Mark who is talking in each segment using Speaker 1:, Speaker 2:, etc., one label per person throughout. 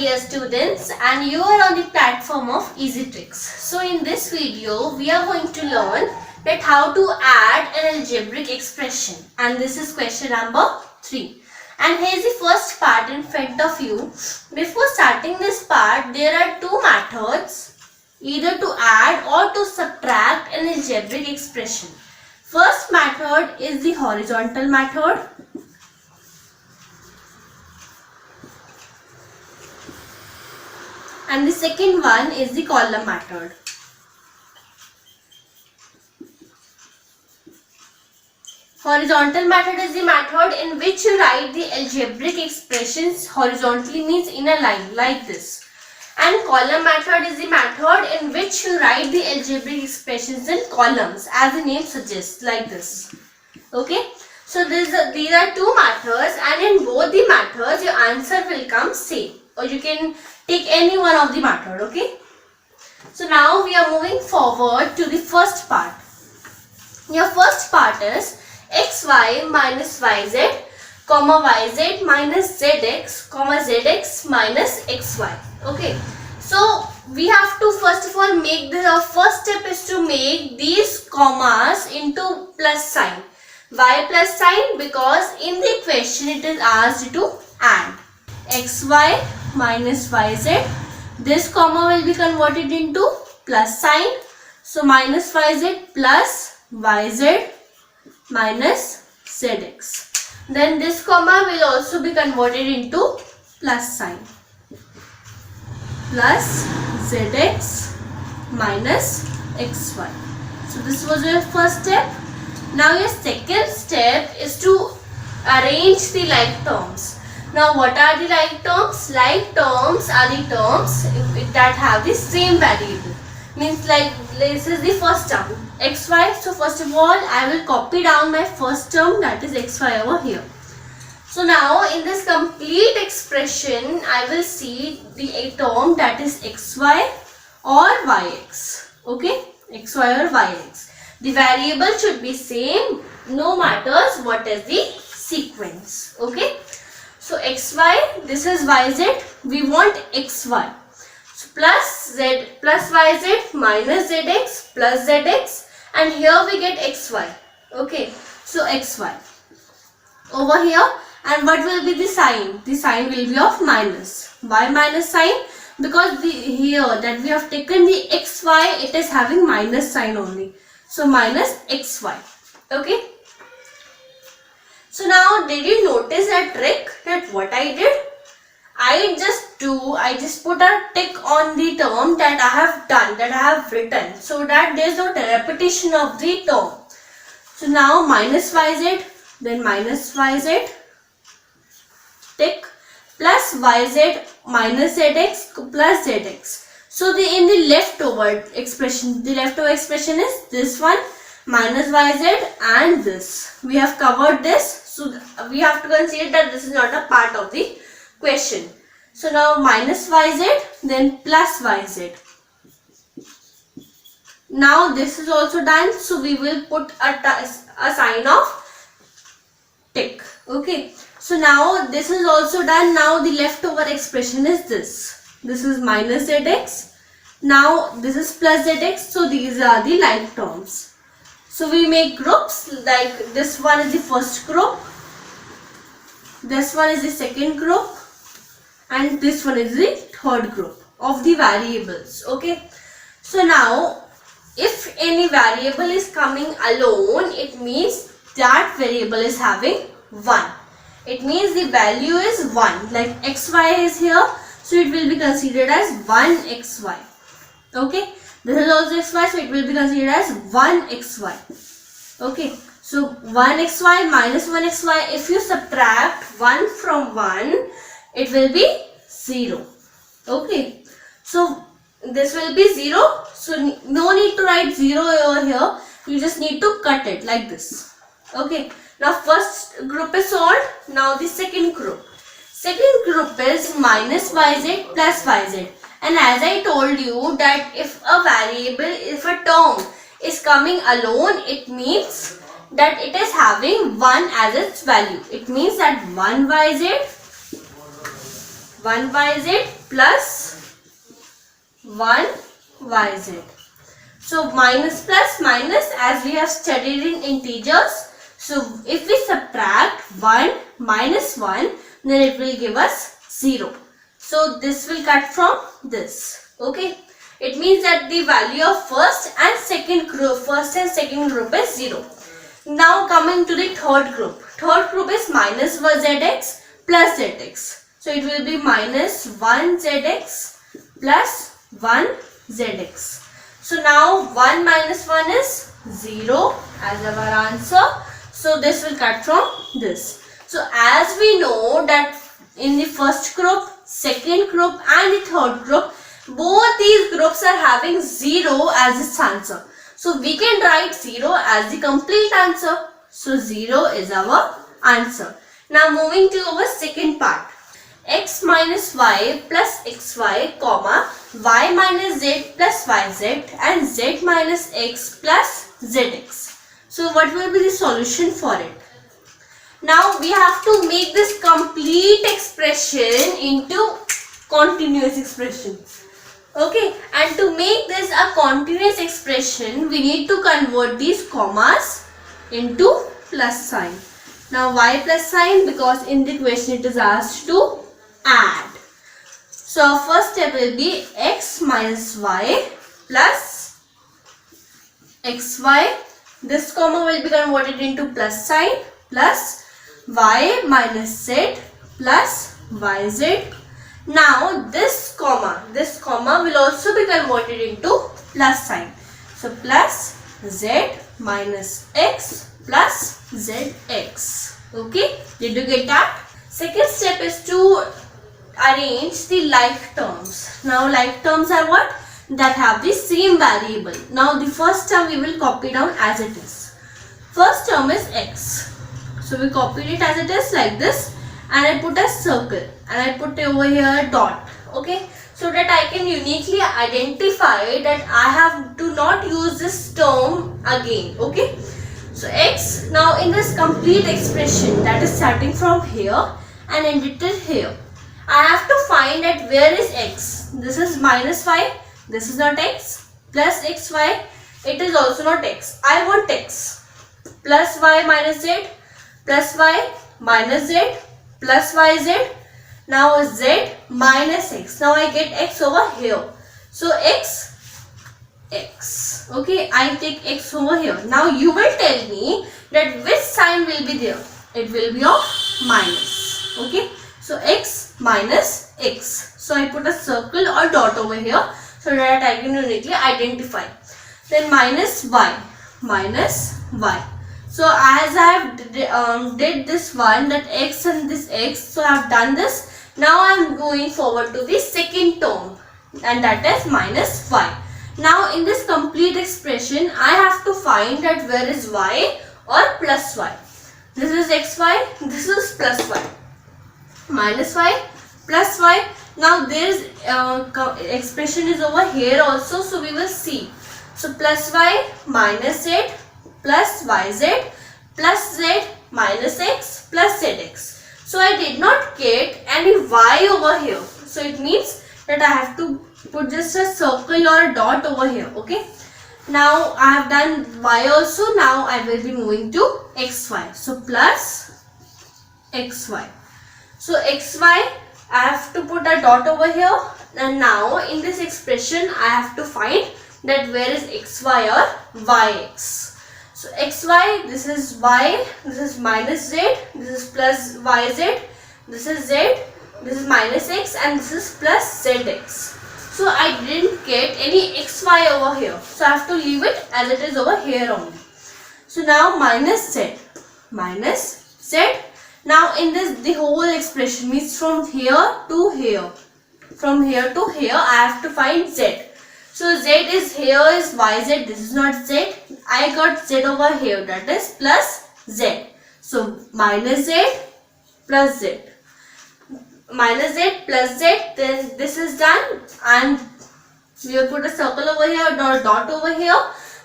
Speaker 1: dear students, and you are on the platform of Easy Tricks. So in this video we are going to learn that how to add an algebraic expression, and this is question number 3. And here is the first part in front of you. Before starting this part, there are two methods, either to add or to subtract an algebraic expression. First method is the horizontal method. And the second one is the column method. Horizontal method is the method in which you write the algebraic expressions horizontally, means in a line like this. And column method is the method in which you write the algebraic expressions in columns, as the name suggests, like this. Okay. So these are two methods, and in both the methods your answer will come same, or you can take any one of the method. Okay. So now we are moving forward to the first part. Your first part is xy minus yz, comma yz minus zx, comma zx minus xy. Okay. So we have to first of all make the first step is to make these commas into plus sign. Why plus sign? Because in the question it is asked to add xy minus yz. This comma will be converted into plus sign. So minus yz plus yz minus zx. Then this comma will also be converted into plus sign. Plus zx minus xy. So this was your first step. Now your second step is to arrange the like terms. Now what are the like terms? Like terms are the terms that have the same variable. Means like this is the first term xy. So first of all I will copy down my first term, that is xy, over here. So now in this complete expression I will see the term that is xy or yx. Okay, xy or yx. The variable should be same, no matters what is the sequence. Okay. So xy, this is yz, we want xy. So plus z plus yz minus zx plus zx, and here we get xy. Okay. So xy over here. And what will be the sign? The sign will be of minus. Why minus sign? Because here that we have taken the xy, it is having minus sign only. So minus xy. Okay. So now did you notice that trick, that what I did? I just put a tick on the term that I have done, that I have written, so that there is no repetition of the term. So now minus yz, then minus yz, tick, plus yz minus zx plus zx. So in the leftover expression is this one, minus yz and this. We have covered this, so we have to consider that this is not a part of the question. So now minus yz, then plus yz. Now this is also done, so we will put a sign of tick. Okay. So now this is also done. Now the leftover expression is this. This is minus zx. Now this is plus zx. So these are the like terms. So we make groups, like this one is the first group, this one is the second group, and this one is the third group of the variables. Okay. So now if any variable is coming alone, it means that variable is having 1. It means the value is 1. Like xy is here, so it will be considered as 1 xy. Okay. This is also xy, so it will be considered as 1 xy. Okay. So 1 xy minus 1 xy, if you subtract 1 from 1, it will be 0. Okay. So this will be 0. So no need to write 0 over here. You just need to cut it like this. Okay. Now first group is solved. Now the second group. Second group is minus yz plus yz. And as I told you that if a variable, if a term is coming alone, it means that it is having 1 as its value. It means that 1 yz 1yz plus 1yz. So minus plus minus, as we have studied in integers. So if we subtract 1 minus 1, then it will give us 0. So this will cut from this. Okay. It means that the value of first and second group is 0. Now coming to the third group. Third group is minus 1zx plus zx. So it will be minus 1zx plus 1zx. So now 1 minus 1 is 0 as our answer. So this will cut from this. So as we know that in the first group, second group and the third group, both these groups are having 0 as its answer. So we can write 0 as the complete answer. So 0 is our answer. Now moving to our second part. X minus y plus xy, comma, y minus z plus yz and z minus x plus zx. So what will be the solution for it? Now we have to make this complete expression into continuous expression. Okay, and to make this a continuous expression, we need to convert these commas into plus sign. Now why plus sign? Because in the question it is asked to add. So our first step will be x minus y plus xy. This comma will be converted into plus sign plus y minus z plus yz. Now this comma will also be converted into plus sign. So plus z minus x plus zx. Okay, did you get that? Second step is to arrange the like terms. Now like terms are what? That have the same variable. Now the first term we will copy down as it is. First term is x. So we copied it as it is like this, and I put a circle and I put over here a dot. Okay, so that I can uniquely identify that I have to not use this term again. Okay, so x, now in this complete expression that is starting from here and ended till here, I have to find that where is x. This is minus 5, this is not x, plus xy, it is also not x. I want x. Plus y minus z, plus y minus z, plus yz. Now z minus x. Now I get x over here. So x. Okay, I take x over here. Now you will tell me that which sign will be there. It will be of minus. Okay, so x minus x. So I put a circle or dot over here so that I can uniquely identify. Then minus y. So as I have did this one, that x and this x, so I have done this. Now I am going forward to the second term, and that is minus y. Now in this complete expression, I have to find that where is y or plus y. This is xy, this is plus y. Minus y, plus y. Now there is expression is over here also, so we will see. So plus y minus z plus yz plus z minus x plus zx. So I did not get any y over here. So it means that I have to put just a circle or a dot over here. Okay. Now I have done y also. Now I will be moving to xy. So plus xy. So xy, I have to put a dot over here. And now in this expression, I have to find that where is xy or yx. So xy, this is y, this is minus z, this is plus yz, this is z, this is minus x, and this is plus zx. So I didn't get any xy over here. So I have to leave it as it is over here only. So now minus z. Now in this, the whole expression means from here to here. From here to here, I have to find z. So z is here is yz, this is not z. I got z over here, that is plus z. So minus z plus z. Minus z plus z, then this is done, and we will put a circle over here, dot over here,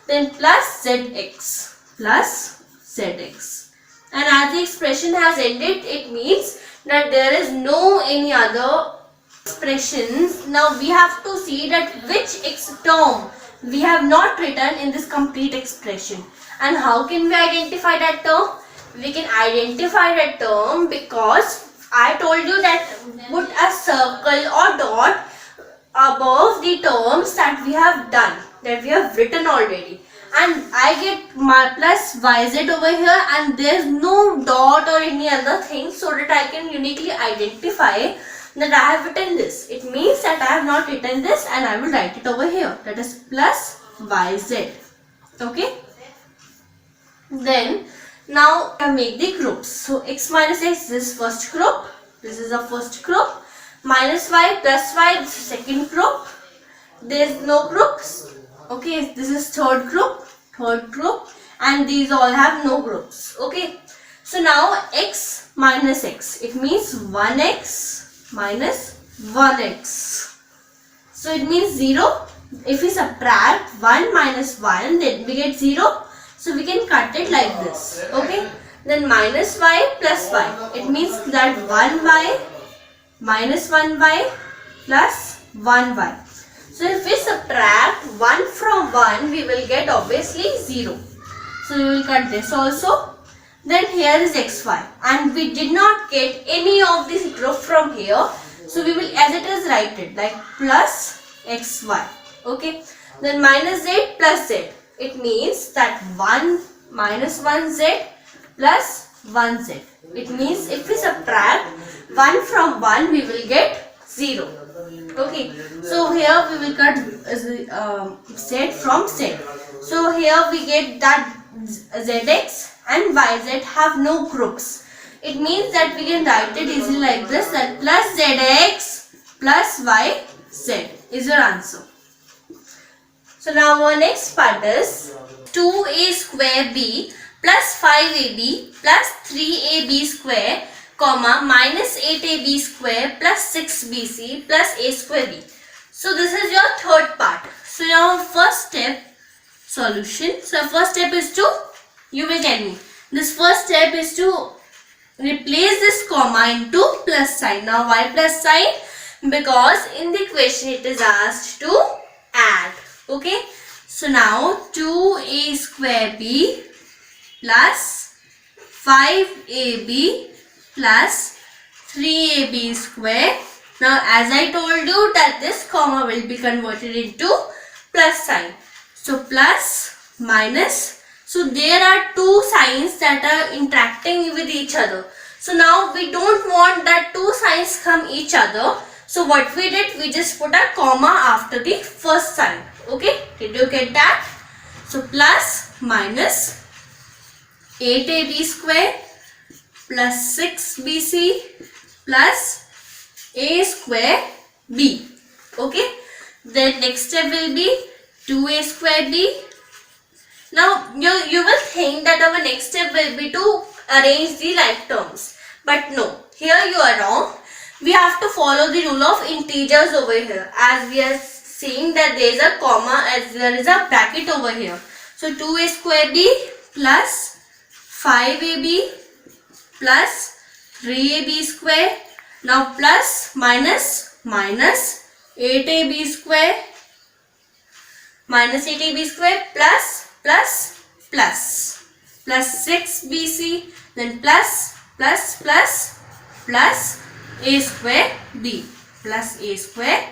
Speaker 1: then plus zx. And as the expression has ended, it means that there is no any other expressions. Now we have to see that which term we have not written in this complete expression. And how can we identify that term? We can identify that term because I told you that put a circle or dot above the terms that we have done, that we have written already. And I get my plus yz over here, and there's no dot or any other thing, so that I can uniquely identify that I have written this. It means that I have not written this, and I will write it over here. That is plus yz. Okay. Then now I make the groups. So x minus x, this is first group. This is the first group. Minus y plus y, this is second group. There is no groups. Okay, this is third group, and these all have no groups. Okay, so now x minus x, it means 1x minus 1x. So it means 0. If we subtract 1 minus 1, then we get 0. So we can cut it like this. Okay, then minus y plus y, it means that 1y minus 1y plus 1y. So if we subtract 1 from 1, we will get obviously 0. So we will cut this also. Then here is xy, and we did not get any of this group from here. So we will, as it is, write it like plus xy. Okay. Then minus z plus z. It means that 1 minus 1z plus 1z. It means if we subtract 1 from 1, we will get 0. Okay, so here we will cut z from z. So here we get that zx and yz have no groups. It means that we can write it easily like this, that plus zx plus yz is your answer. So now our next part is 2a square b plus 5ab plus 3ab square comma minus 8ab square plus 6bc plus a square b. So this is your third part. So now first step solution. So first step is to, you will tell me, this first step is to replace this comma into plus sign. Now why plus sign? Because in the question it is asked to add. Okay. So now 2a square b plus 5ab plus 3ab square. Now as I told you that this comma will be converted into plus sign. So plus minus. So there are two signs that are interacting with each other. So now we don't want that two signs come each other. So what we did, we just put a comma after the first sign. Okay, did you get that? So plus minus 8ab square plus 6bc plus a square b. Okay, then next step will be 2a square b. Now you will think that our next step will be to arrange the like terms, but no, here you are wrong. We have to follow the rule of integers over here, as we are seeing that there is a comma, as there is a bracket over here. So 2a square b plus 5ab plus 3ab square. Now plus minus 8ab square minus 8ab square plus 6bc, then plus a square b plus a square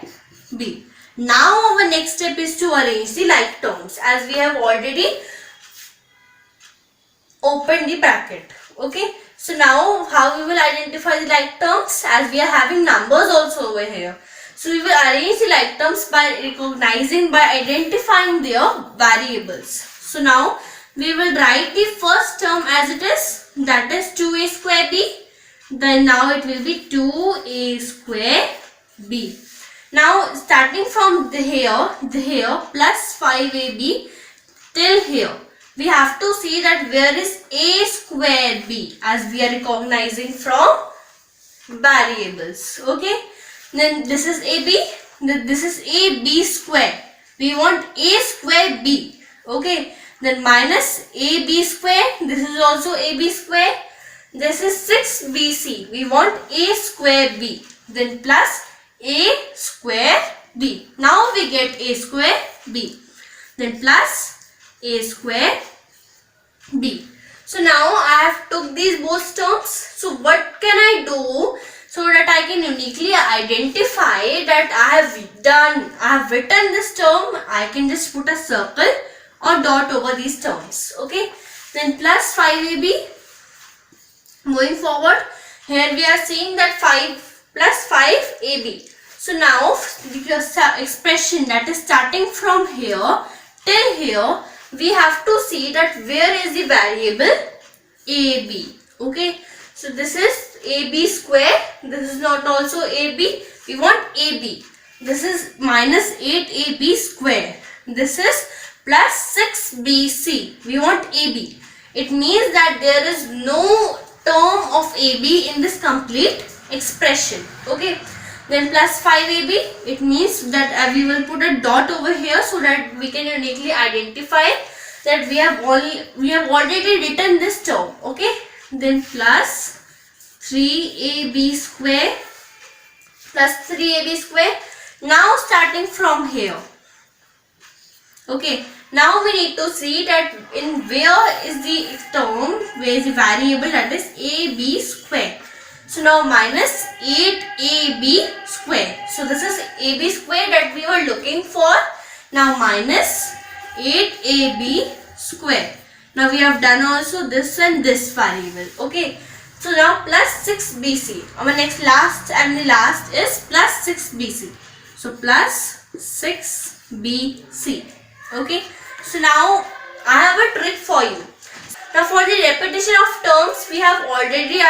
Speaker 1: b. Now our next step is to arrange the like terms, as we have already opened the bracket. Okay, so now how we will identify the like terms, as we are having numbers also over here. So we will arrange the like terms by identifying their variables. So now we will write the first term as it is, that is 2a square b. Then now it will be 2a square b. Now starting from here plus 5ab till here, we have to see that where is a square b, as we are recognizing from variables. Okay, then this is ab, this is ab square. We want a square b. Okay, then minus ab square, this is also ab square. This is 6bc. We want a square b. Then plus a square b. Now we get a square b. Then plus a square b. So now I have took these both terms. So what can I do so that I can uniquely identify that I have written this term? I can just put a circle or dot over these terms. Okay. Then plus 5ab. Going forward, here we are seeing that 5 plus 5ab. So now the expression that is starting from here till here, we have to see that where is the variable ab. Okay. So this is ab square. This is not also ab. We want ab. This is minus 8ab square. This is plus 6bc. We want ab. It means that there is no term of ab in this complete expression. Okay. Then plus 5ab. It means that we will put a dot over here so that we can uniquely identify that we have already written this term. Okay. Then plus 3ab square plus 3ab square. Now starting from here. Okay. Now we need to see that in where is the term, where is the variable, that is ab square. So now minus 8ab square. So this is ab square that we were looking for. Now minus 8ab square. Now we have done also this and this variable. Okay. So now plus 6bc. Our next last is plus 6bc. So plus 6bc. Okay. So now I have a trick for you. Now for the repetition of terms, I have already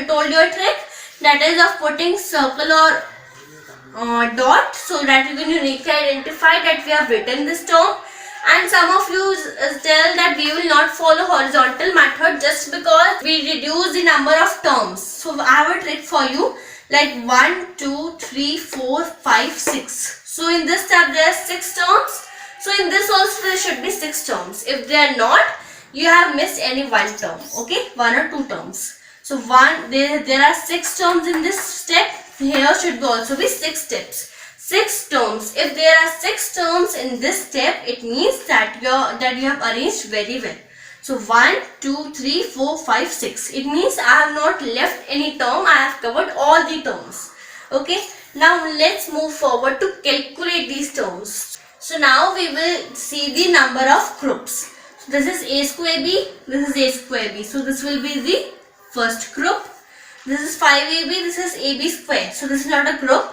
Speaker 1: told you a trick, that is of putting circle or dot so that you can uniquely identify that we have written this term. And some of you tell that we will not follow horizontal method just because we reduce the number of terms. So I have a trick for you, like 1, 2, 3, 4, 5, 6. So in this step there are 6 terms. So in this also there should be 6 terms. If they are not, you have missed any one term. Okay, 1 or 2 terms. So there are 6 terms in this step. Here should also be 6 steps. 6 terms. If there are 6 terms in this step, it means that you have arranged very well. So 1, 2, 3, 4, 5, 6. It means I have not left any term. I have covered all the terms. Okay. Now let's move forward to calculate these terms. So now we will see the number of groups. So this is a square b, this is a square b. So this will be the first group. This is 5ab, this is ab square. So this is not a group.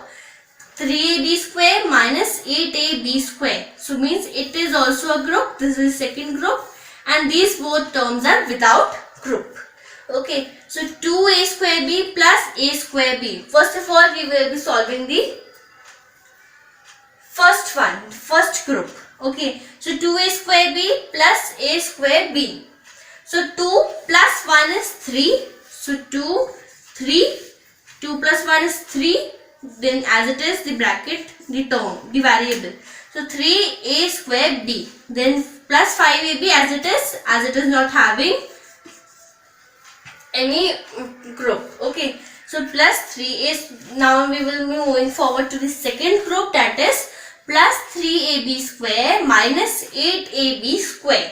Speaker 1: 3ab square minus 8ab square. So means it is also a group. This is second group. And these both terms are without group. Okay. So 2a square b plus a square b. First of all, we will be solving the first group. Okay. So 2a square b plus a square b. So 2 plus 1 is 3. So 2, 3. 2 plus 1 is 3. Then as it is the bracket, the term, the variable. So 3a square b. Then plus 5ab as it is not having any group. Okay. So plus 3a. Now we will be moving forward to the second group, that is plus 3ab square minus 8ab square.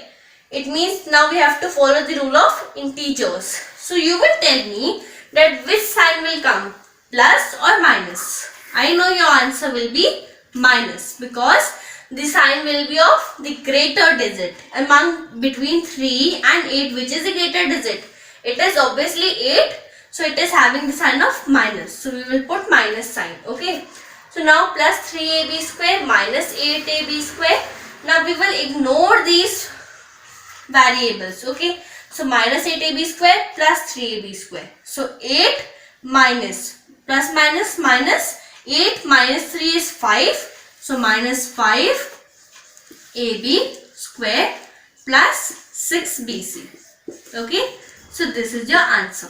Speaker 1: It means now we have to follow the rule of integers. So you will tell me that which sign will come, plus or minus. I know your answer will be minus because the sign will be of the greater digit between 3 and 8, which is the greater digit. It is obviously 8, so it is having the sign of minus. So we will put minus sign. Okay. So now plus 3ab square minus 8ab square. Now we will ignore these variables. Okay. So minus 8ab square plus 3ab square. So 8 minus plus minus minus 8 minus 3 is 5. So minus 5ab square plus 6bc. Okay. So this is your answer.